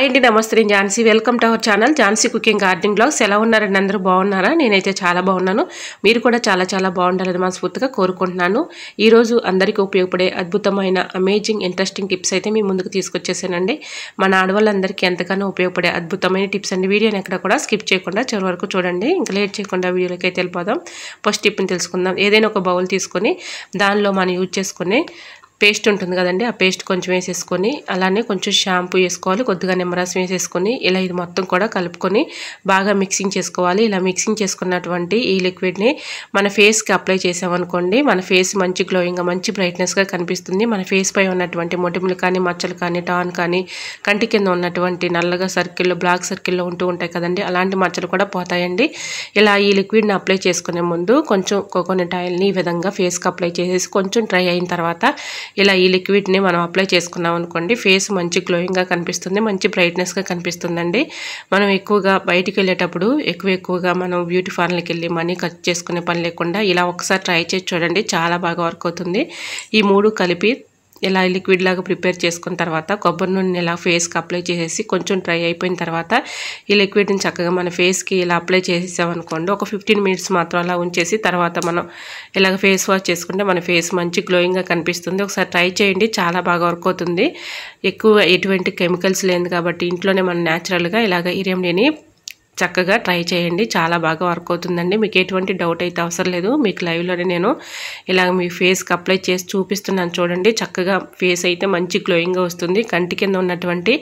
Hi అండి, నమస్తే. నేను Jhansi. Welcome to our channel Jhansi cooking gardening blogs. ఎలా ఉన్నారండి? అందరూ బాగున్నారా? నేనైతే చాలా బాగున్నాను. మీరు కూడా చాలా బాగుండాలని మనస్ఫూర్తిగా కోరుకుంటున్నాను. ఈరోజు అందరికీ ఉపయోగపడే అద్భుతమైన అమేజింగ్ ఇంట్రెస్టింగ్ టిప్స్ అయితే మీ ముందుకు తీసుకొచ్చేసానండి. మన ఆడవాళ్ళందరికీ ఎంతగానో ఉపయోగపడే అద్భుతమైన టిప్స్ అండి. వీడియోని ఎక్కడ కూడా స్కిప్ చేయకుండా చివరి వరకు చూడండి. ఇంకా లేట్ చేయకుండా వీడియోలోకి అయితే వెళ్ళిపోదాం. ఫస్ట్ టిప్ని తెలుసుకుందాం. ఏదైనా ఒక బౌల్ తీసుకొని దానిలో మనం యూజ్ చేసుకునే పేస్ట్ ఉంటుంది కదండి, ఆ పేస్ట్ కొంచెం వేసేసుకొని అలానే కొంచెం షాంపూ వేసుకోవాలి, కొద్దిగా నిమ్మరసం వేసేసుకొని ఇలా ఇది మొత్తం కూడా కలుపుకొని బాగా మిక్సింగ్ చేసుకోవాలి. ఇలా మిక్సింగ్ చేసుకున్నటువంటి ఈ లిక్విడ్ని మన ఫేస్కి అప్లై చేసామనుకోండి, మన ఫేస్ మంచి గ్లోయింగ్గా మంచి బ్రైట్నెస్గా కనిపిస్తుంది. మన ఫేస్ పై ఉన్నటువంటి మొటిములు కానీ మచ్చలు కానీ టాన్ కానీ కంటి కింద ఉన్నటువంటి నల్లగా సర్కిల్లో బ్లాక్ సర్కిల్లో ఉంటూ ఉంటాయి కదండి, అలాంటి మచ్చలు కూడా పోతాయండి. ఇలా ఈ లిక్విడ్ని అప్లై చేసుకునే ముందు కొంచెం కోకోనట్ ఆయిల్ని ఈ విధంగా ఫేస్కి అప్లై చేసేసి కొంచెం డ్రై అయిన తర్వాత ఇలా ఈ లిక్విడ్ని మనం అప్లై చేసుకున్నాం అనుకోండి, ఫేస్ మంచి గ్లోయింగ్గా కనిపిస్తుంది, మంచి బ్రైట్నెస్గా కనిపిస్తుందండి. మనం ఎక్కువగా బయటికి వెళ్ళేటప్పుడు ఎక్కువగా మనం బ్యూటీ పార్లర్కి వెళ్ళి మనీ ఖర్చు చేసుకునే పని లేకుండా ఇలా ఒకసారి ట్రై చేసి చూడండి, చాలా బాగా వర్క్ అవుతుంది. ఈ మూడు కలిపి ఇలా లిక్విడ్ లాగా ప్రిపేర్ చేసుకున్న తర్వాత కొబ్బరి నూనె ఇలా ఫేస్కి అప్లై చేసేసి కొంచెం డ్రై అయిపోయిన తర్వాత ఈ లిక్విడ్ని చక్కగా మన ఫేస్కి ఇలా అప్లై చేసేసామనుకోండి, ఒక 15 మినిట్స్ మాత్రం అలా ఉంచేసి తర్వాత మనం ఇలాగ ఫేస్ వాష్ చేసుకుంటే మన ఫేస్ మంచి గ్లోయింగ్గా కనిపిస్తుంది. ఒకసారి ట్రై చేయండి, చాలా బాగా వర్క్ అవుతుంది. ఎక్కువ ఎటువంటి కెమికల్స్ లేదు కాబట్టి ఇంట్లోనే మనం న్యాచురల్గా ఇలాగ ఈ రెమెడీని చక్కగా ట్రై చేయండి, చాలా బాగా వర్క్ అవుతుందండి. మీకు ఎటువంటి డౌట్ అయితే అవసరం లేదు. మీకు లైవ్లోనే నేను ఇలాగ మీ ఫేస్కి అప్లై చేసి చూపిస్తున్నాను చూడండి. చక్కగా ఫేస్ అయితే మంచి గ్లోయింగ్గా వస్తుంది. కంటి కింద ఉన్నటువంటి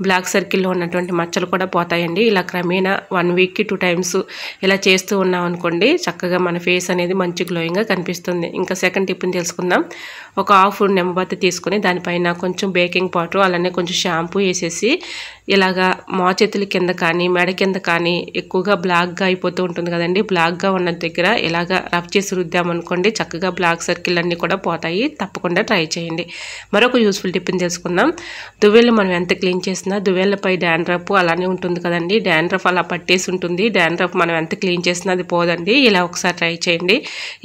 బ్లాక్ సర్కిల్లో ఉన్నటువంటి మచ్చలు కూడా పోతాయండి. ఇలా క్రమేణా 1 వీక్కి 2 టైమ్స్ ఇలా చేస్తూ ఉన్నాం అనుకోండి, చక్కగా మన ఫేస్ అనేది మంచి గ్లోయింగ్గా కనిపిస్తుంది. ఇంకా సెకండ్ టిప్ని తెలుసుకుందాం. ఒక హాఫ్ నిమ్మబత్తి తీసుకొని దానిపైన కొంచెం బేకింగ్ పౌడర్ అలానే కొంచెం షాంపూ వేసేసి ఇలాగా మోచేతుల కింద కానీ మెడ కింద కానీ ఎక్కువగా బ్లాక్గా అయిపోతూ ఉంటుంది కదండి, బ్లాక్గా ఉన్న దగ్గర ఇలాగా రబ్ చేసి రుద్దామనుకోండి, చక్కగా బ్లాక్ సర్కిల్ అన్నీ కూడా పోతాయి. తప్పకుండా ట్రై చేయండి. మరొక యూస్ఫుల్ టిప్ని తెలుసుకుందాం. దువ్వెళ్ళు మనం ఎంత క్లీన్ చేసినా దువ్వెళ్ళపై డాండ్రఫ్ అలానే ఉంటుంది కదండి, డాండ్రఫ్ అలా పట్టేసి ఉంటుంది. డాండ్రఫ్ మనం ఎంత క్లీన్ చేసినా అది పోదండి. ఇలా ఒకసారి ట్రై చేయండి.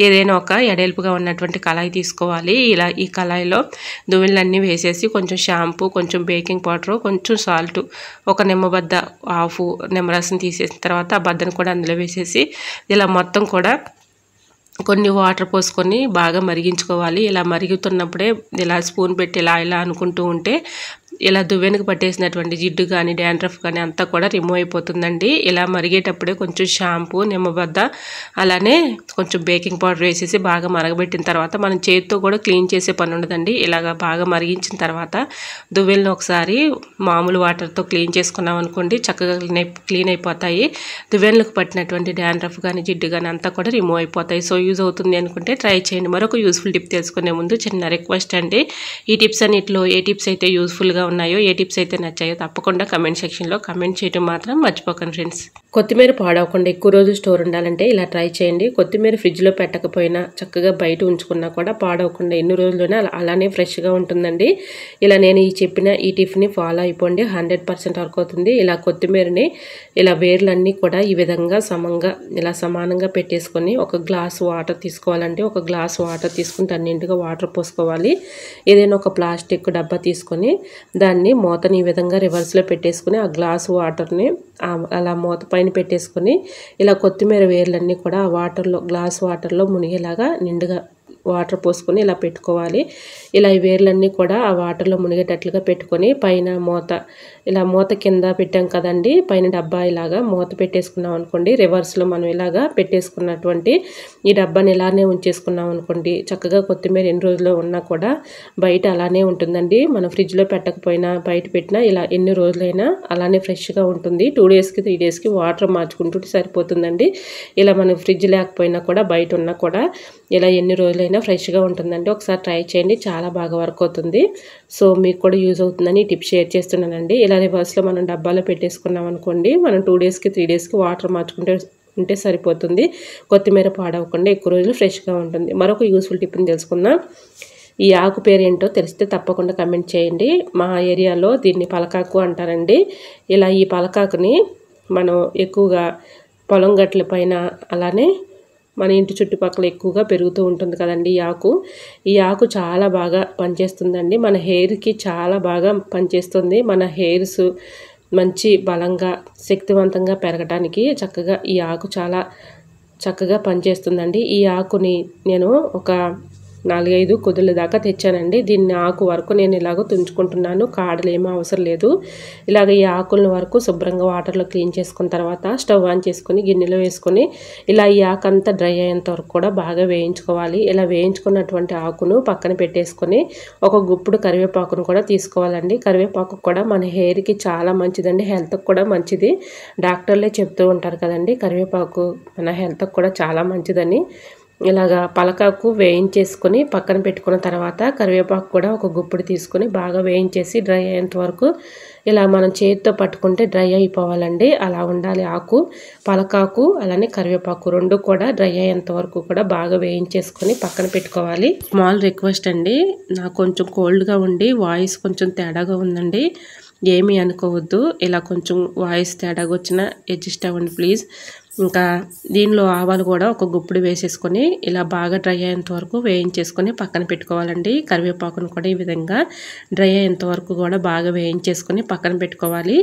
ఏదైనా ఒక ఎడల్పుగా ఉన్నటువంటి కళాయి తీసుకోవాలి. ఇలా ఈ కళాయిలో దువ్వెళ్ళన్నీ వేసేసి కొంచెం షాంపూ, కొంచెం బేకింగ్ పౌడర్, కొంచెం సాల్ట్, ఒక నిమ్మబద్ద హాఫ్ నిమ్మరసం తీసేసిన తర్వాత ఆ బద్దను కూడా అందులో వేసేసి ఇలా మొత్తం కూడా కొన్ని వాటర్ పోసుకొని బాగా మరిగించుకోవాలి. ఇలా మరుగుతున్నప్పుడే ఇలా స్పూన్ పెట్టి ఇలా అనుకుంటూ ఉంటే ఇలా దువ్వెనకు పట్టేసినటువంటి జిడ్డు కానీ డాండ్రఫ్ కానీ అంతా కూడా రిమూవ్ అయిపోతుందండి. ఇలా మరిగేటప్పుడే కొంచెం షాంపూ, నిమ్మబద్ద అలానే కొంచెం బేకింగ్ పౌడర్ వేసేసి బాగా మరగబెట్టిన తర్వాత మనం చేతితో కూడా క్లీన్ చేసే పని ఉండదండి. ఇలాగ బాగా మరిగించిన తర్వాత దువ్వెలను ఒకసారి మామూలు వాటర్తో క్లీన్ చేసుకున్నాం అనుకోండి, చక్కగా క్లీన్ అయిపోతాయి. దువ్వెనలకు పట్టినటువంటి డాండ్రఫ్ కానీ జిడ్డు కానీ అంతా కూడా రిమూవ్ అయిపోతాయి. సో యూజ్ అవుతుంది అనుకుంటే ట్రై చేయండి. మరొక యూస్ఫుల్ టిప్ తెలుసుకునే ముందు చిన్న రిక్వెస్ట్ అండి. ఈ టిప్స్ అన్నిటిలో ఏ టిప్స్ అయితే యూస్ఫుల్గా ఉన్నాయో, ఏ టిప్స్ అయితే నచ్చాయో తప్పకుండా కమెంట్ సెక్షన్లో కమెంట్ చేయడం మాత్రం మర్చిపోకండి ఫ్రెండ్స్. కొత్తిమీర పాడవకుండా ఎక్కువ రోజు స్టోర్ ఉండాలంటే ఇలా ట్రై చేయండి. కొత్తిమీర ఫ్రిడ్జ్లో పెట్టకపోయినా చక్కగా బయట ఉంచుకున్నా కూడా పాడవకుండా ఎన్ని రోజుల్లోనే అలానే ఫ్రెష్గా ఉంటుందండి. ఇలా నేను చెప్పిన ఈ టిప్ని ఫాలో అయిపోండి, 100% వర్క్ అవుతుంది. ఇలా కొత్తిమీరని ఇలా వేర్లన్నీ కూడా ఈ విధంగా సమంగా ఇలా సమానంగా పెట్టేసుకొని ఒక గ్లాస్ వాటర్ తీసుకోవాలండి. ఒక గ్లాస్ వాటర్ తీసుకుని అన్నింటిగా వాటర్ పోసుకోవాలి. ఏదైనా ఒక ప్లాస్టిక్ డబ్బా తీసుకొని దాన్ని మూతని ఈ విధంగా రివర్స్లో పెట్టేసుకుని ఆ గ్లాస్ వాటర్ని అలా మూత పైన పెట్టేసుకొని ఇలా కొత్తిమీర వేర్లన్నీ కూడా ఆ వాటర్లో గ్లాస్ వాటర్లో మునిగేలాగా నిండుగా వాటర్ పోసుకొని ఇలా పెట్టుకోవాలి. ఇలా ఈ వేర్లన్నీ కూడా ఆ వాటర్లో మునిగేటట్లుగా పెట్టుకొని పైన మూత కింద పెట్టాం కదండి, పైన డబ్బా ఇలాగా మూత పెట్టేసుకున్నాం అనుకోండి, రివర్స్లో మనం ఇలాగా పెట్టేసుకున్నటువంటి ఈ డబ్బాని ఇలానే ఉంచేసుకున్నాం అనుకోండి, చక్కగా కొత్తిమీర ఎన్ని రోజులు ఉన్నా కూడా బయట అలానే ఉంటుందండి. మనం ఫ్రిడ్జ్లో పెట్టకపోయినా బయట పెట్టినా ఇలా ఎన్ని రోజులైనా అలానే ఫ్రెష్గా ఉంటుంది. 2 డేస్కి 3 డేస్కి వాటర్ మార్చుకుంటుంటే సరిపోతుందండి. ఇలా మనం ఫ్రిడ్జ్ లేకపోయినా కూడా బయట ఉన్నా కూడా ఇలా ఎన్ని రోజులైనా ఫ్రెష్గా ఉంటుందండి. ఒకసారి ట్రై చేయండి, చాలా బాగా వర్క్ అవుతుంది. సో మీకు కూడా యూజ్ అవుతుందని టిప్ షేర్ చేస్తున్నానండి. ఇలా రివర్స్లో మనం డబ్బాలో పెట్టేసుకున్నాం అనుకోండి, మనం 2 డేస్కి 3 డేస్కి వాటర్ మార్చుకుంటే సరిపోతుంది. కొత్తిమీర పాడవకుండా ఎక్కువ రోజులు ఫ్రెష్గా ఉంటుంది. మరొక యూస్ఫుల్ టిప్ని తెలుసుకుందాం. ఈ ఆకు పేరు ఏంటో తెలిస్తే తప్పకుండా కమెంట్ చేయండి. మా ఏరియాలో దీన్ని పలకాకు అంటారండి. ఇలా ఈ పలకాకుని మనం ఎక్కువగా పొలం గట్ల పైన అలానే మన ఇంటి చుట్టుపక్కల ఎక్కువగా పెరుగుతూ ఉంటుంది కదండి ఈ ఆకు చాలా బాగా పనిచేస్తుందండి. మన హెయిర్కి చాలా బాగా పనిచేస్తుంది. మన హెయిర్స్ మంచి బలంగా శక్తివంతంగా పెరగడానికి చక్కగా ఈ ఆకు చాలా చక్కగా పనిచేస్తుందండి. ఈ ఆకుని నేను ఒక 4-5 కుదుల దాకా తెచ్చానండి. దీన్ని ఆకు వరకు నేను ఇలాగ తుంచుకుంటున్నాను. కాడలు ఏమీ అవసరం లేదు. ఇలాగ ఈ ఆకుల వరకు శుభ్రంగా వాటర్లో క్లీన్ చేసుకున్న తర్వాత స్టవ్ ఆన్ చేసుకొని గిన్నెలో వేసుకొని ఇలా ఈ ఆకు అంతా డ్రై అయ్యేంత వరకు కూడా బాగా వేయించుకోవాలి. ఇలా వేయించుకున్నటువంటి ఆకును పక్కన పెట్టేసుకొని ఒక గుప్పుడు కరివేపాకును కూడా తీసుకోవాలండి. కరివేపాకు కూడా మన హెయిర్కి చాలా మంచిదండి. హెల్త్కి కూడా మంచిది. డాక్టర్లే చెప్తూ ఉంటారు కదండి, కరివేపాకు మన హెల్త్కి కూడా చాలా మంచిదని. ఇలాగా పలకాకు వేయించేసుకొని పక్కన పెట్టుకున్న తర్వాత కరివేపాకు కూడా ఒక గుప్పుడు తీసుకొని బాగా వేయించేసి డ్రై అయ్యేంత వరకు ఇలా మనం చేతితో పట్టుకుంటే డ్రై అయిపోవాలండి. అలా ఉండాలి ఆకు, పలకాకు అలానే కరివేపాకు రెండు కూడా డ్రై అయ్యేంత వరకు కూడా బాగా వేయించేసుకొని పక్కన పెట్టుకోవాలి. స్మాల్ రిక్వెస్ట్ అండి, నాకు కొంచెం కోల్డ్గా ఉండి వాయిస్ కొంచెం తేడాగా ఉందండి, ఏమీ అనుకోవద్దు. ఇలా కొంచెం వాయిస్ తేడాగా వచ్చినా అడ్జస్ట్ అవ్వండి ప్లీజ్. ఇంకా దీనిలో ఆవాలు కూడా ఒక గుప్పుడు వేసేసుకొని ఇలా బాగా డ్రై అయ్యేంత వరకు వేయించేసుకొని పక్కన పెట్టుకోవాలండి. కరివేపాకును కూడా ఈ విధంగా డ్రై అయ్యేంత వరకు కూడా బాగా వేయించేసుకొని పక్కన పెట్టుకోవాలి.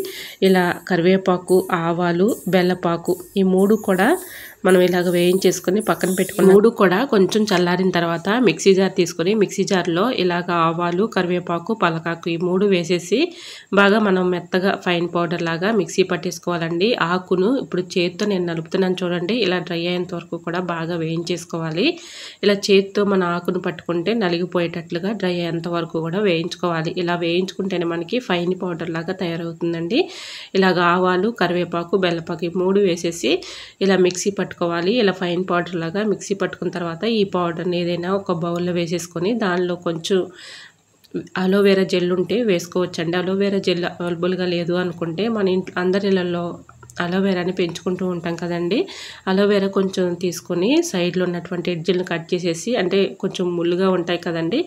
ఇలా కరివేపాకు, ఆవాలు, బెల్లపాకు ఈ మూడు కూడా మనం ఇలాగ వేయించేసుకొని పక్కన పెట్టుకుని మూడు కూడా కొంచెం చల్లారిన తర్వాత మిక్సీ జార్ తీసుకొని మిక్సీ జార్లో ఇలాగ ఆవాలు, కరివేపాకు, పలకాకు ఈ మూడు వేసేసి బాగా మనం మెత్తగా ఫైన్ పౌడర్ లాగా మిక్సీ పట్టేసుకోవాలండి. ఆకును ఇప్పుడు చేత్తో నేను నలుపుతున్నాను చూడండి, ఇలా డ్రై అయ్యేంత వరకు కూడా బాగా వేయించేసుకోవాలి. ఇలా చేత్తో మన ఆకును పట్టుకుంటే నలిగిపోయేటట్లుగా డ్రై అయ్యేంత వరకు కూడా వేయించుకోవాలి. ఇలా వేయించుకుంటేనే మనకి ఫైన్ పౌడర్ లాగా తయారవుతుందండి. ఇలాగ ఆవాలు, కరివేపాకు, బెల్లపాకు ఈ మూడు వేసేసి ఇలా మిక్సీ పట్టుకోవాలి. ఇలా ఫైన్ పౌడర్ లాగా మిక్సీ పట్టుకున్న తర్వాత ఈ పౌడర్ని ఏదైనా ఒక బౌల్లో వేసేసుకొని దానిలో కొంచెం అలోవెరా జెల్ ఉంటే వేసుకోవచ్చండి. అలోవెరా జెల్ అవైలబుల్గా లేదు అనుకుంటే మన ఇంట్లో అందరి ఇళ్ళల్లో అలోవెరాని పెంచుకుంటూ ఉంటాం కదండి, అలోవెరా కొంచెం తీసుకొని సైడ్లో ఉన్నటువంటి ఎడ్జిల్ని కట్ చేసేసి, అంటే కొంచెం ముళ్ళుగా ఉంటాయి కదండి,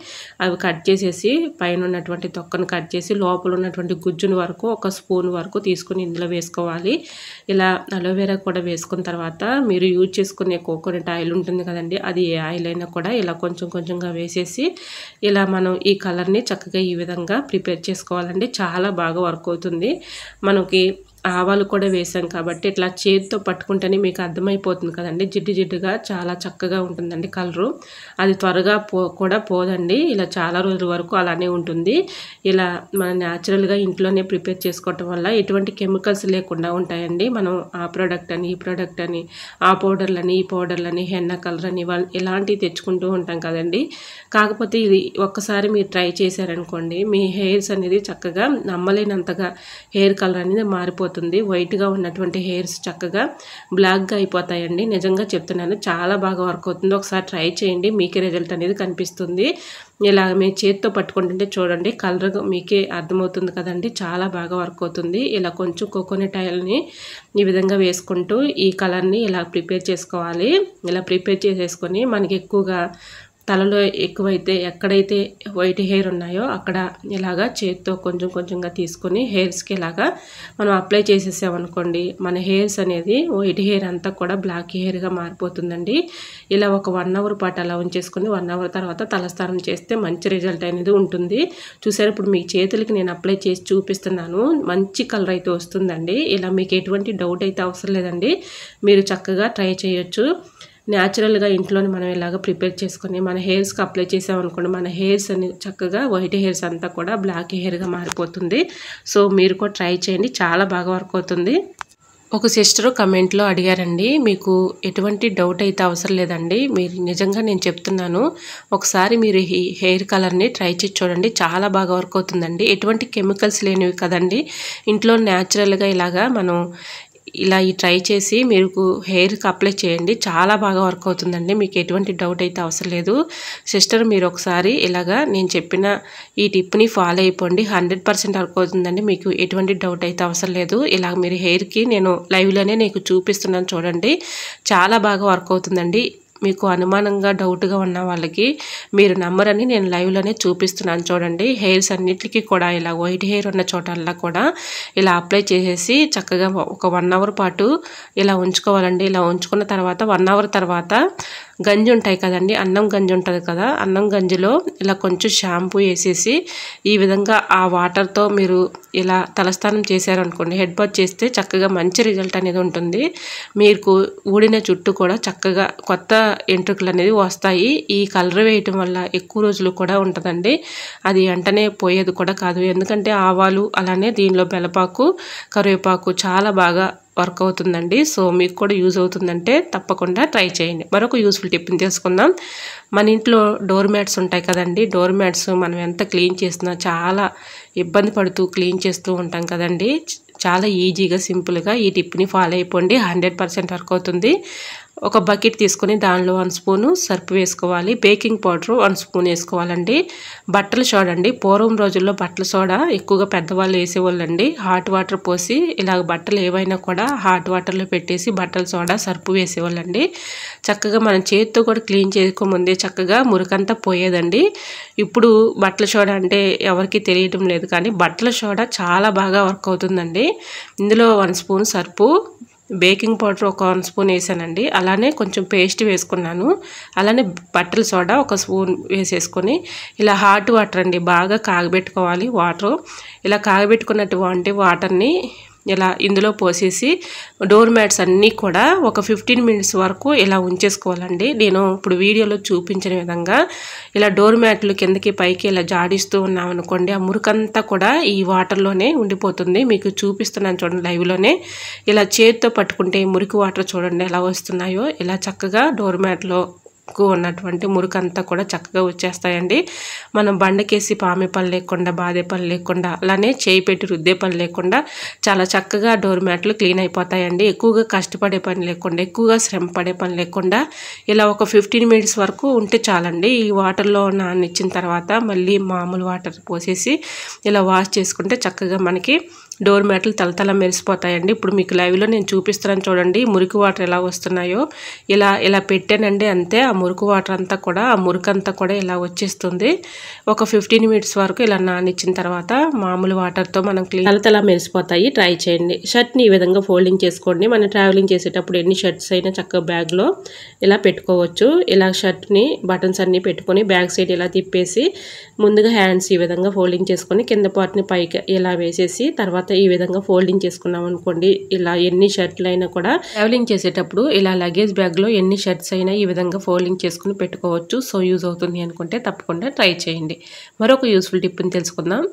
అవి కట్ చేసేసి పైన ఉన్నటువంటి తొక్కను కట్ చేసి లోపల ఉన్నటువంటి గుజ్జును వరకు ఒక స్పూన్ వరకు తీసుకొని ఇందులో వేసుకోవాలి. ఇలా అలోవెరా కూడా వేసుకున్న తర్వాత మీరు యూజ్ చేసుకునే కోకోనట్ ఆయిల్ ఉంటుంది కదండి, అది ఏ ఆయిల్ అయినా కూడా ఇలా కొంచెం కొంచెంగా వేసేసి ఇలా మనం ఈ కలర్ని చక్కగా ఈ విధంగా ప్రిపేర్ చేసుకోవాలండి. చాలా బాగా వర్క్ అవుతుంది. మనకి ఆవాలు కూడా వేసాం కాబట్టి ఇట్లా చేతితో పట్టుకుంటేనే మీకు అర్థమైపోతుంది కదండి, జిడ్డు జిడ్డుగా చాలా చక్కగా ఉంటుందండి కలరు. అది త్వరగా కూడా పోదండి, ఇలా చాలా రోజుల వరకు అలానే ఉంటుంది. ఇలా మనం న్యాచురల్గా ఇంట్లోనే ప్రిపేర్ చేసుకోవటం వల్ల ఎటువంటి కెమికల్స్ లేకుండా ఉంటాయండి. మనం ఆ ప్రోడక్ట్ అని, ఈ ప్రోడక్ట్ అని, ఆ పౌడర్లని, ఈ పౌడర్లని, హెన్నా కలర్ అని ఇలాంటివి తెచ్చుకుంటూ ఉంటాం కదండి. కాకపోతే ఇది ఒక్కసారి మీరు ట్రై చేశారనుకోండి, మీ హెయిర్స్ అనేది చక్కగా నమ్మలేనంతగా హెయిర్ కలర్ అనేది మారిపోతుంది. వైట్గా ఉన్నటువంటి హెయిర్స్ చక్కగా బ్లాక్గా అయిపోతాయండి. నిజంగా చెప్తున్నాను, చాలా బాగా వర్క్ అవుతుంది. ఒకసారి ట్రై చేయండి, మీకే రిజల్ట్ అనేది కనిపిస్తుంది. ఇలా మీ చేతితో పట్టుకుంటుంటే చూడండి కలర్ మీకే అర్థమవుతుంది కదండి, చాలా బాగా వర్క్ అవుతుంది. ఇలా కొంచెం కోకోనట్ ఆయిల్ని ఈ విధంగా వేసుకుంటూ ఈ కలర్ని ఇలా ప్రిపేర్ చేసుకోవాలి. ఇలా ప్రిపేర్ చేసేసుకొని మనకి ఎక్కువగా తలలో ఎక్కువైతే ఎక్కడైతే వైట్ హెయిర్ ఉన్నాయో అక్కడ ఇలాగా చేతితో కొంచెం కొంచెంగా తీసుకొని హెయిర్స్కి ఇలాగా మనం అప్లై చేసేసామనుకోండి, మన హెయిర్స్ అనేది వైట్ హెయిర్ అంతా కూడా బ్లాక్ హెయిర్గా మారిపోతుందండి. ఇలా ఒక 1 అవర్ పాటు అలా ఉంచేసుకొని 1 అవర్ తర్వాత తలస్నానం చేస్తే మంచి రిజల్ట్ అనేది ఉంటుంది. చూసారు, ఇప్పుడు మీ చేతులకి నేను అప్లై చేసి చూపిస్తున్నాను, మంచి కలర్ అయితే వస్తుందండి. ఇలా మీకు ఎటువంటి డౌట్ అయితే అవసరం లేదండి, మీరు చక్కగా ట్రై చేయొచ్చు. న్యాచురల్గా ఇంట్లోనే మనం ఇలాగ ప్రిపేర్ చేసుకొని మన హెయిర్స్కి అప్లై చేసామనుకోండి, మన హెయిర్స్ అని చక్కగా వైట్ హెయిర్స్ అంతా కూడా బ్లాక్ హెయిర్గా మారిపోతుంది. సో మీరు కూడా ట్రై చేయండి, చాలా బాగా వర్క్ అవుతుంది. ఒక సిస్టరు కమెంట్లో అడిగారండి, మీకు ఎటువంటి డౌట్ అయితే అవసరం లేదండి, మీరు నిజంగా నేను చెప్తున్నాను, ఒకసారి మీరు ఈ హెయిర్ కలర్ని ట్రై చేసి చూడండి, చాలా బాగా వర్క్ అవుతుందండి. ఎటువంటి కెమికల్స్ లేనివి కదండి, ఇంట్లో న్యాచురల్గా ఇలాగా మనం ఇలా ఈ ట్రై చేసి మీరు హెయిర్కి అప్లై చేయండి, చాలా బాగా వర్క్ అవుతుందండి. మీకు ఎటువంటి డౌట్ అయితే అవసరం లేదు. సిస్టర్ మీరు ఒకసారి ఇలాగా నేను చెప్పిన ఈ టిప్ని ఫాలో అయిపోండి, 100% వర్క్ అవుతుందండి. మీకు ఎటువంటి డౌట్ అయితే అవసరం లేదు. ఇలా మీరు హెయిర్కి నేను లైవ్లోనే నీకు చూపిస్తున్నాను చూడండి, చాలా బాగా వర్క్ అవుతుందండి. మీకు అనుమానంగా డౌట్గా ఉన్న వాళ్ళకి మీరు నమ్మరని నేను లైవ్లోనే చూపిస్తున్నాను చూడండి. హెయిర్స్ అన్నిటికీ కూడా ఇలా వైట్ హెయిర్ ఉన్న చోటల్లా కూడా ఇలా అప్లై చేసేసి చక్కగా ఒక 1 అవర్ పాటు ఇలా ఉంచుకోవాలండి. ఇలా ఉంచుకున్న తర్వాత 1 అవర్ తర్వాత గంజి ఉంటాయి కదండి, అన్నం గంజి ఉంటుంది కదా, అన్నం గంజిలో ఇలా కొంచెం షాంపూ వేసేసి ఈ విధంగా ఆ వాటర్తో మీరు ఇలా తలస్నానం చేశారనుకోండి, హెడ్ బాత్ చేస్తే చక్కగా మంచి రిజల్ట్ అనేది ఉంటుంది. మీకు ఊడిన జుట్టు కూడా చక్కగా కొత్త ఎంట్రుకలు అనేది వస్తాయి. ఈ కలర్ వేయటం వల్ల ఎక్కువ రోజులు కూడా ఉంటుందండి. అది వెంటనే పోయేది కూడా కాదు. ఎందుకంటే ఆవాలు అలానే దీనిలో బెల్లపాకు, కరివేపాకు చాలా బాగా వర్క్ అవుతుందండి. సో మీకు కూడా యూజ్ అవుతుందంటే తప్పకుండా ట్రై చేయండి. మరొక యూస్ఫుల్ టిప్ని తెలుసుకుందాం. మన ఇంట్లో డోర్ మ్యాట్స్ ఉంటాయి కదండి, డోర్ మ్యాట్స్ మనం ఎంత క్లీన్ చేసినా చాలా ఇబ్బంది పడుతూ క్లీన్ చేస్తూ ఉంటాం కదండి. చాలా ఈజీగా సింపుల్గా ఈ టిప్ని ఫాలో అయిపోండి, 100% వర్క్ అవుతుంది. ఒక బకెట్ తీసుకొని దానిలో 1 స్పూను సర్ఫ్ వేసుకోవాలి, బేకింగ్ పౌడర్ 1 స్పూన్ వేసుకోవాలండి. బట్టల సోడా అండి, పూర్వం రోజుల్లో బట్టల సోడా ఎక్కువగా పెద్దవాళ్ళు వేసేవాళ్ళండి. హాట్ వాటర్ పోసి ఇలాగ బట్టలు ఏవైనా కూడా హాట్ వాటర్లో పెట్టేసి బట్టల సోడా సర్ఫ్ వేసేవాళ్ళండి. చక్కగా మనం చేతితో కూడా క్లీన్ చేసుకోముందే చక్కగా మురికంతా పోయేదండి. ఇప్పుడు బట్టల సోడా అంటే ఎవరికి తెలియటం లేదు, కానీ బట్టల సోడా చాలా బాగా వర్క్ అవుతుందండి. ఇందులో 1 స్పూన్ సర్ఫు, బేకింగ్ పౌడర్ ఒక 1 స్పూన్ వేసానండి. అలానే కొంచెం పేస్ట్ వేసుకున్నాను. అలానే బట్టల సోడా 1 స్పూన్ వేసేసుకొని ఇలా హాట్ వాటర్ అండి బాగా కాగబెట్టుకోవాలి. ఇలా కాగబెట్టుకున్నటువంటి వాటర్ని ఇలా ఇందులో పోసేసి డోర్ మ్యాట్స్ అన్నీ కూడా ఒక 15 మినిట్స్ వరకు ఇలా ఉంచేసుకోవాలండి. నేను ఇప్పుడు వీడియోలో చూపించిన విధంగా ఇలా డోర్ మ్యాట్లు కిందకి పైకి ఇలా జాడిస్తూ ఉన్నాం అనుకోండి, ఆ మురికంతా కూడా ఈ వాటర్లోనే ఉండిపోతుంది. మీకు చూపిస్తున్నాను చూడండి లైవ్లోనే. ఇలా చేతితో పట్టుకుంటే మురికి వాటర్ చూడండి ఎలా వస్తున్నాయో, ఇలా చక్కగా డోర్ మ్యాట్లో ఉన్నటువంటి మురికంతా కూడా చక్కగా వచ్చేస్తాయండి. మనం బండకేసి పామే పని లేకుండా, బాధే పని లేకుండా, అలానే చేయి పెట్టి రుద్దే పని లేకుండా చాలా చక్కగా డోర్ మ్యాట్లు క్లీన్ అయిపోతాయండి. ఎక్కువగా కష్టపడే పని లేకుండా, ఎక్కువగా శ్రమ పడే పని లేకుండా ఇలా ఒక 15 మినిట్స్ వరకు ఉంటే చాలండి. ఈ వాటర్లో నాననిచ్చిన తర్వాత మళ్ళీ మామూలు వాటర్ పోసేసి ఇలా వాష్ చేసుకుంటే చక్కగా మనకి డోర్ మ్యాట్లు తలతల మెరిసిపోతాయండి. ఇప్పుడు మీకు లైవ్లో నేను చూపిస్తున్నాను చూడండి, మురికి వాటర్ ఎలా వస్తున్నాయో. ఇలా పెట్టానండి, అంతే ఆ మురికి వాటర్ అంతా కూడా, ఆ మురికంతా కూడా ఇలా వచ్చేస్తుంది. ఒక 15 మినిట్స్ వరకు ఇలా నానిచ్చిన తర్వాత మామూలు వాటర్తో మనం తలతల మెరిసిపోతాయి. ట్రై చేయండి. షర్ట్ని ఈ విధంగా ఫోల్డింగ్ చేసుకోండి. మనం ట్రావెలింగ్ చేసేటప్పుడు ఎన్ని షర్ట్స్ అయినా చక్కగా బ్యాగ్లో ఇలా పెట్టుకోవచ్చు. ఇలా షర్ట్ని బటన్స్ అన్నీ పెట్టుకొని బ్యాక్ సైడ్ ఇలా తిప్పేసి ముందుగా హ్యాండ్స్ ఈ విధంగా ఫోల్డింగ్ చేసుకొని కింద పార్ట్ని పైకి ఇలా వేసేసి తర్వాత ఈ విధంగా ఫోల్డింగ్ చేసుకున్నాం అనుకోండి, ఇలా ఎన్ని షర్ట్లు అయినా కూడా ట్రావెలింగ్ చేసేటప్పుడు ఇలా లగేజ్ బ్యాగ్లో ఎన్ని షర్ట్స్ అయినా ఈ విధంగా ఫోల్డింగ్ చేసుకుని పెట్టుకోవచ్చు. సో యూజ్ అవుతుంది అనుకుంటే తప్పకుండా ట్రై చేయండి. మరొక యూస్ఫుల్ టిప్ని తెలుసుకుందాం.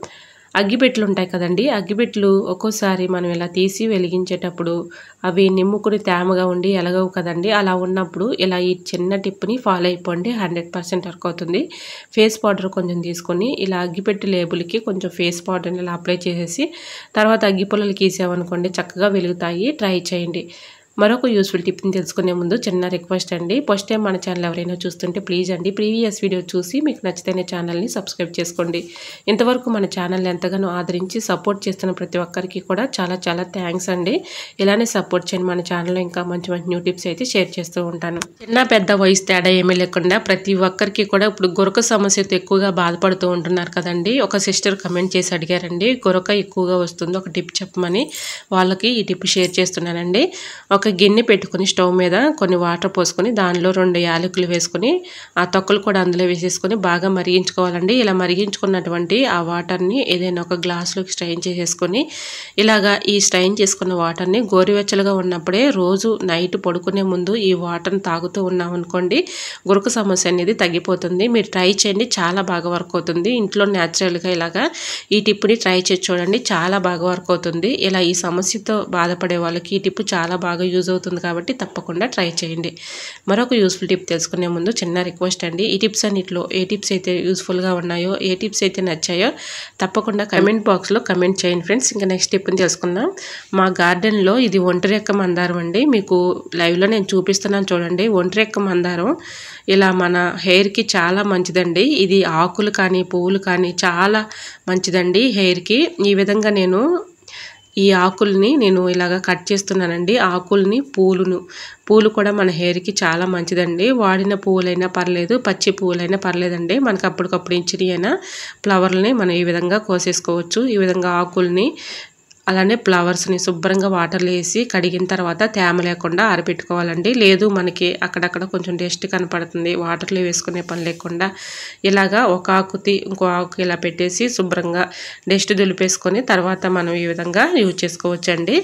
అగ్గిపెట్టెలు ఉంటాయి కదండి, అగ్గిపెట్టెలు ఒక్కోసారి మనం ఇలా తీసి వెలిగించేటప్పుడు అవి నిమ్ముకుని తేమగా ఉండి ఎలగవు కదండి. అలా ఉన్నప్పుడు ఇలా ఈ చిన్న టిప్ని ఫాలో అయిపోండి, 100% వర్క్ అవుతుంది. ఫేస్ పౌడర్ కొంచెం తీసుకొని ఇలా అగ్గిపెట్టె లేబుల్కి కొంచెం ఫేస్ పౌడర్ని ఇలా అప్లై చేసేసి తర్వాత అగ్గిపుల్లలు గీసామనుకోండి చక్కగా వెలుగుతాయి. ట్రై చేయండి. మరొక యూస్ఫుల్ టిప్ని తెలుసుకునే ముందు చిన్న రిక్వెస్ట్ అండి, ఫస్ట్ టైం మన ఛానల్ ఎవరైనా చూస్తుంటే ప్లీజ్ అండి ప్రీవియస్ వీడియో చూసి మీకు నచ్చితేనే ఛానల్ని సబ్స్క్రైబ్ చేసుకోండి. ఇంతవరకు మన ఛానల్ని ఎంతగానో ఆదరించి సపోర్ట్ చేస్తున్న ప్రతి ఒక్కరికి కూడా చాలా చాలా థ్యాంక్స్ అండి. ఇలానే సపోర్ట్ చేయండి. మన ఛానల్లో ఇంకా మంచి మంచి న్యూ టిప్స్ అయితే షేర్ చేస్తూ ఉంటాను. చిన్న పెద్ద వయసు తేడా ఏమీ లేకుండా ప్రతి ఒక్కరికి కూడా ఇప్పుడు గురక సమస్యతో ఎక్కువగా బాధపడుతూ ఉంటున్నారు కదండి. ఒక సిస్టర్ కమెంట్ చేసి అడిగారండి, గురక ఎక్కువగా వస్తుంది, ఒక టిప్ చెప్పమని. వాళ్ళకి ఈ టిప్ షేర్ చేస్తున్నానండి. ఒక గిన్నె పెట్టుకొని స్టవ్ మీద కొన్ని వాటర్ పోసుకొని దానిలో 2 యాలకులు వేసుకొని ఆ తొక్కలు కూడా అందులో వేసేసుకొని బాగా మరిగించుకోవాలండి. ఇలా మరిగించుకున్నటువంటి ఆ వాటర్ని ఏదైనా ఒక గ్లాసులోకి స్ట్రైన్ చేసేసుకొని ఇలాగా ఈ స్ట్రైన్ చేసుకున్న వాటర్ని గోరువెచ్చలుగా ఉన్నప్పుడే రోజు నైట్ పడుకునే ముందు ఈ వాటర్ని తాగుతూ ఉన్నామనుకోండి గురక సమస్య అనేది తగ్గిపోతుంది. మీరు ట్రై చేయండి, చాలా బాగా వర్క్ అవుతుంది. ఇంట్లో న్యాచురల్గా ఇలాగా ఈ టిప్ని ట్రై చేసి చూడండి, చాలా బాగా వర్క్ అవుతుంది. ఇలా ఈ సమస్యతో బాధపడే వాళ్ళకి ఈ టిప్ చాలా బాగా యూజ్ అవుతుంది కాబట్టి తప్పకుండా ట్రై చేయండి. మరొక యూస్ఫుల్ టిప్ తెలుసుకునే ముందు చిన్న రిక్వెస్ట్ అండి, ఈ టిప్స్ అన్నిట్లో ఏ టిప్స్ అయితే యూస్ఫుల్గా ఉన్నాయో, ఏ టిప్స్ అయితే నచ్చాయో తప్పకుండా కమెంట్ బాక్స్లో కమెంట్ చేయండి ఫ్రెండ్స్. ఇంకా నెక్స్ట్ టిప్ని తెలుసుకుందాం. మా గార్డెన్లో ఇది ఒంటరెక్క మందారం అండి, మీకు లైవ్లో నేను చూపిస్తున్నాను చూడండి. ఒంటరెక్క మందారం ఇలా మన హెయిర్కి చాలా మంచిదండి. ఇది ఆకులు కానీ పువ్వులు కానీ చాలా మంచిదండి హెయిర్కి. ఈ విధంగా ఈ ఆకుల్ని నేను ఇలాగ కట్ చేస్తున్నానండి. ఆకుల్ని పూలు కూడా మన హెయిర్కి చాలా మంచిదండి. వాడిన పువ్వులైనా పర్లేదు, పచ్చి పువ్వులైనా పర్లేదండి. మనకు అప్పటికప్పుడు ఇచ్చినైనా ఫ్లవర్లని మనం ఈ విధంగా కోసేసుకోవచ్చు. ఈ విధంగా ఆకుల్ని అలానే ఫ్లవర్స్ని శుభ్రంగా వాటర్లో వేసి కడిగిన తర్వాత తేమ లేకుండా ఆరబెట్టుకోవాలండి. లేదు మనకి అక్కడక్కడ కొంచెం డస్ట్ కనపడుతుంది, వాటర్లో వేసుకునే పని లేకుండా ఇలాగా ఒక ఆకుతి ఇంకో ఆకు ఇలా పెట్టేసి శుభ్రంగా డస్ట్ దులిపేసుకొని తర్వాత మనం ఈ విధంగా యూజ్ చేసుకోవచ్చండి.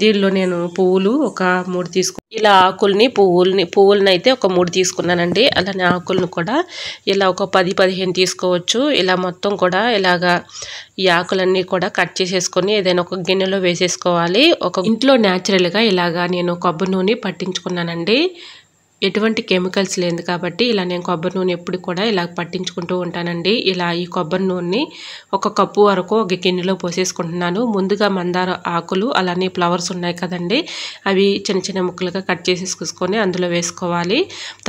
దీనిలో నేను పువ్వులు ఒక 3 ఇలా ఆకుల్ని పువ్వులని అయితే ఒక 3 తీసుకున్నానండి. అలానే ఆకులను కూడా ఇలా ఒక 10-15 తీసుకోవచ్చు. ఇలా మొత్తం కూడా ఇలాగా ఈ ఆకులన్నీ కూడా కట్ చేసేసుకొని ఏదైనా ఒక గిన్నెలో వేసేసుకోవాలి. ఒక ఇంట్లో న్యాచురల్గా ఇలాగా నేను కొబ్బరి నూనె పట్టించుకున్నానండి. ఎటువంటి కెమికల్స్ లేదు కాబట్టి ఇలా నేను కొబ్బరి నూనె ఎప్పుడు కూడా ఇలా పట్టించుకుంటూ ఉంటానండి. ఇలా ఈ కొబ్బరి నూనెని ఒక కప్పు వరకు ఒక గిన్నెలో పోసేసుకుంటున్నాను. ముందుగా మందార ఆకులు అలానే ఫ్లవర్స్ ఉన్నాయి కదండి, అవి చిన్న చిన్న ముక్కలుగా కట్ చేసేసుకొని అందులో వేసుకోవాలి.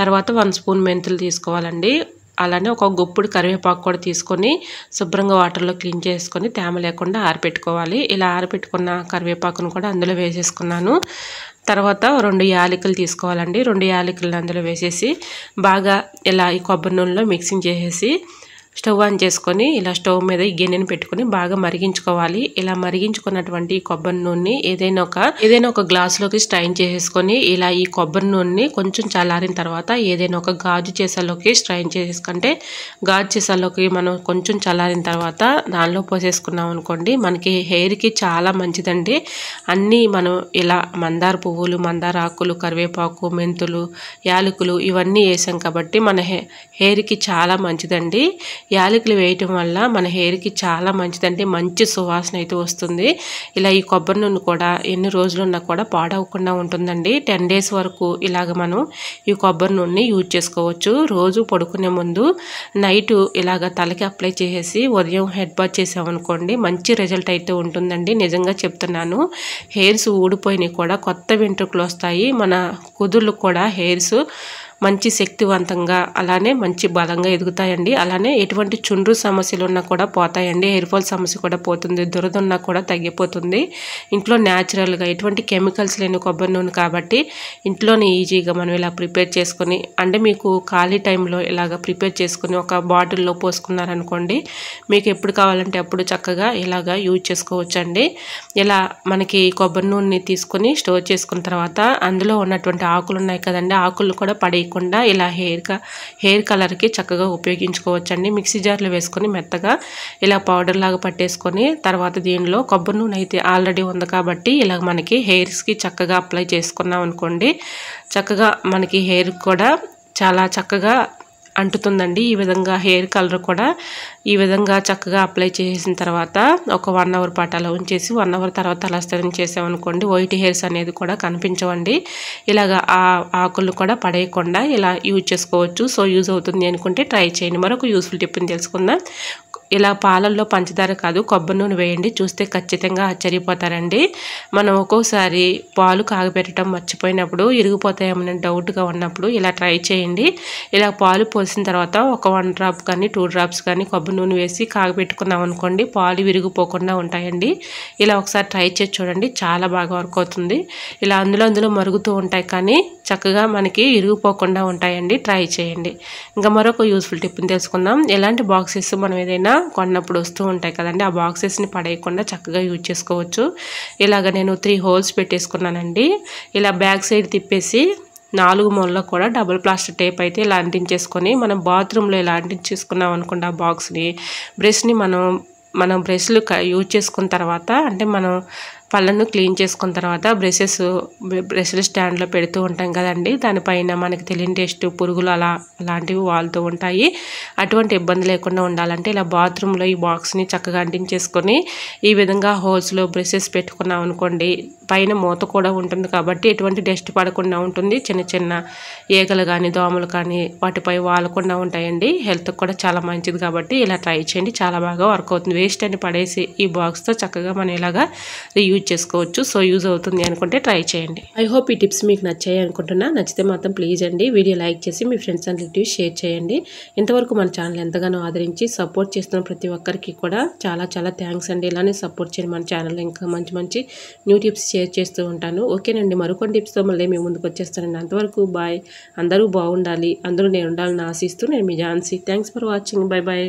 తర్వాత 1 స్పూన్ మెంతులు తీసుకోవాలండి. అలానే ఒక గుప్పుడు కరివేపాకు కూడా తీసుకొని శుభ్రంగా వాటర్లో క్లీన్ చేసుకొని తేమ లేకుండా ఆరబెట్టుకోవాలి. ఇలా ఆరబెట్టుకున్న కరివేపాకును కూడా అందులో వేసేసుకున్నాను. తర్వాత 2 యాలకులు తీసుకోవాలండి. 2 యాలకులను అందులో వేసేసి బాగా ఇలా ఈ కొబ్బరి నూనెలో మిక్సింగ్ చేసేసి స్టవ్ ఆన్ చేసుకొని ఇలా స్టవ్ మీద ఈ గిన్నెని పెట్టుకొని బాగా మరిగించుకోవాలి. ఇలా మరిగించుకున్నటువంటి కొబ్బరి నూనెని ఏదైనా ఒక గ్లాసులోకి స్ట్రైన్ చేసేసుకొని ఇలా ఈ కొబ్బరి నూనెని కొంచెం చల్లారిన తర్వాత ఏదైనా ఒక గాజు సీసాలోకి స్ట్రైన్ చేసేసుకుంటే గాజు సీసాలోకి మనం కొంచెం చల్లారిన తర్వాత దానిలో పోసేసుకున్నాం అనుకోండి, మనకి హెయిర్కి చాలా మంచిదండి. అన్నీ మనం ఇలా మందార పువ్వులు, మందార ఆకులు, కరివేపాకు, మెంతులు, యాలకులు ఇవన్నీ వేసాం కాబట్టి మన హెయిర్కి చాలా మంచిదండి. యాలకులు వేయటం వల్ల మన హెయిర్కి చాలా మంచిదండి, మంచి సువాసన అయితే వస్తుంది. ఇలా ఈ కొబ్బరి నూనె కూడా ఎన్ని రోజులున్నా కూడా పాడవకుండా ఉంటుందండి. 10 డేస్ వరకు ఇలాగ మనం ఈ కొబ్బరి నూనెని యూజ్ చేసుకోవచ్చు. రోజు పడుకునే ముందు నైట్ ఇలాగ తలకి అప్లై చేసేసి ఉదయం హెడ్ బాత్ చేసామనుకోండి, మంచి రిజల్ట్ అయితే ఉంటుందండి. నిజంగా చెప్తున్నాను. హెయిర్స్ ఊడిపోయినాయి కూడా కొత్త వెంట్రుకలు వస్తాయి. మన కుదుర్లు కూడా హెయిర్స్ మంచి శక్తివంతంగా అలానే మంచి బలంగా ఎదుగుతాయండి. అలానే ఎటువంటి చుండ్రు సమస్యలు ఉన్నా కూడా పోతాయండి. హెయిర్ ఫాల్ సమస్య కూడా పోతుంది, దురద ఉన్నా కూడా తగ్గిపోతుంది. ఇంట్లో న్యాచురల్గా ఎటువంటి కెమికల్స్ లేని కొబ్బరి నూనె కాబట్టి ఇంట్లోనే ఈజీగా మనం ఇలా ప్రిపేర్ చేసుకొని, అంటే మీకు ఖాళీ టైంలో ఇలాగ ప్రిపేర్ చేసుకుని ఒక బాటిల్లో పోసుకున్నారనుకోండి, మీకు ఎప్పుడు కావాలంటే అప్పుడు చక్కగా ఇలాగ యూజ్ చేసుకోవచ్చండి. ఇలా మనకి కొబ్బరి నూనెని తీసుకొని స్టోర్ చేసుకున్న తర్వాత అందులో ఉన్నటువంటి ఆకులు ఉన్నాయి కదండి, ఆకులు కూడా పడేయకుండా ఇలా హెయిర్ కలర్కి చక్కగా ఉపయోగించుకోవచ్చండి. మిక్సీ జార్లో వేసుకొని మెత్తగా ఇలా పౌడర్ లాగా పట్టేసుకొని తర్వాత దీనిలో కొబ్బరి నూనె అయితే ఆల్రెడీ ఉంది కాబట్టి ఇలా మనకి హెయిర్స్కి చక్కగా అప్లై చేసుకున్నాం అనుకోండి, చక్కగా మనకి హెయిర్ కూడా చాలా చక్కగా అంటుతుందండి. ఈ విధంగా హెయిర్ కలర్ కూడా ఈ విధంగా చక్కగా అప్లై చేసిన తర్వాత ఒక 1 అవర్ పాటు అలా ఉంచేసి 1 అవర్ తర్వాత అలా స్టైన్ చేసామనుకోండి, వైట్ హెయిర్స్ అనేది కూడా కనిపించవండి. ఇలాగా ఆ ఆకులు కూడా పడేయకుండా ఇలా యూజ్ చేసుకోవచ్చు. సో యూజ్ అవుతుంది అనుకుంటే ట్రై చేయండి. మరొక యూస్ఫుల్ టిప్ని తెలుసుకుందాం. ఇలా పాలల్లో పంచదార కాదు కొబ్బరి నూనె వేయండి, చూస్తే ఖచ్చితంగా ఆశ్చర్యపోతారండి. మనం ఒక్కోసారి పాలు కాగబెట్టడం మర్చిపోయినప్పుడు ఇరిగిపోతాయేమని డౌట్గా ఉన్నప్పుడు ఇలా ట్రై చేయండి. ఇలా పాలు పోసిన తర్వాత ఒక 1 డ్రాప్ కానీ 2 డ్రాప్స్ కానీ కొబ్బరి నూనె వేసి కాగబెట్టుకున్నాం అనుకోండి, పాలు విరిగిపోకుండా ఉంటాయండి. ఇలా ఒకసారి ట్రై చేసి చూడండి, చాలా బాగా వర్క్ అవుతుంది. ఇలా అందులో మరుగుతూ ఉంటాయి కానీ చక్కగా మనకి ఇరిగిపోకుండా ఉంటాయండి. ట్రై చేయండి. ఇంకా మరొక యూస్ఫుల్ టిప్ని తెలుసుకుందాం. ఎలాంటి బాక్సెస్ మనం ఏదైనా కొన్నప్పుడు వస్తూ ఉంటాయి కదండి, ఆ బాక్సెస్ని పడేయకుండా చక్కగా యూజ్ చేసుకోవచ్చు. ఇలాగ నేను 3 హోల్స్ పెట్టేసుకున్నానండి. ఇలా బ్యాక్ సైడ్ తిప్పేసి 4 మూలలో కూడా డబుల్ ప్లాస్టర్ టేప్ అయితే ఇలా అంటించేసుకొని మనం బాత్రూంలో ఇలా అంటించేసుకున్నాం అనుకోండి, ఆ బాక్స్ని బ్రష్ని మనం బ్రష్లు యూజ్ చేసుకున్న తర్వాత, అంటే మనం పళ్ళను క్లీన్ చేసుకున్న తర్వాత బ్రష్ల స్టాండ్లో పెడుతూ ఉంటాం కదండి, దానిపైన మనకి తెలియని టెస్ట్ పురుగులు అలాంటివి వాళ్తూ ఉంటాయి. అటువంటి ఇబ్బంది లేకుండా ఉండాలంటే ఇలా బాత్రూంలో ఈ బాక్స్ని చక్కగా అంటించేసుకొని ఈ విధంగా హోల్స్లో బ్రషెస్ పెట్టుకున్నాం అనుకోండి, పైన మూత కూడా ఉంటుంది కాబట్టి ఎటువంటి డస్ట్ పడకుండా ఉంటుంది. చిన్న చిన్న ఈగలు కానీ దోమలు కానీ వాటిపై వాలకుండా ఉంటాయండి. హెల్త్కి కూడా చాలా మంచిది కాబట్టి ఇలా ట్రై చేయండి, చాలా బాగా వర్క్ అవుతుంది. వేస్ట్ అని పడేసి ఈ బాక్స్తో చక్కగా మనం ఇలాగా రీయూజ్ చేసుకోవచ్చు. సో యూజ్ అవుతుంది అనుకుంటే ట్రై చేయండి. ఐ హోప్ ఈ టిప్స్ మీకు నచ్చాయి అనుకుంటున్నా. నచ్చితే మాత్రం ప్లీజ్ అండి వీడియో లైక్ చేసి మీ ఫ్రెండ్స్ అండ్ రిలేటివ్స్ షేర్ చేయండి. ఇంతవరకు మన ఛానల్ ఎంతగానో ఆదరించి సపోర్ట్ చేస్తున్న ప్రతి ఒక్కరికి కూడా చాలా చాలా థ్యాంక్స్ అండి. ఇలానే సపోర్ట్ చేయండి. మన ఛానల్లో ఇంకా మంచి మంచి న్యూ టిప్స్ షేర్ చేస్తూ ఉంటాను. ఓకేనండి, మరికొన్ని టిప్స్తో మళ్ళీ మేము ముందుకు వచ్చేస్తానండి. అంతవరకు బాయ్. అందరూ బాగుండాలి, అందరూ నేను ఉండాలని ఆశిస్తూ నేను మీ Jhansi. Thanks for watching. Bye bye.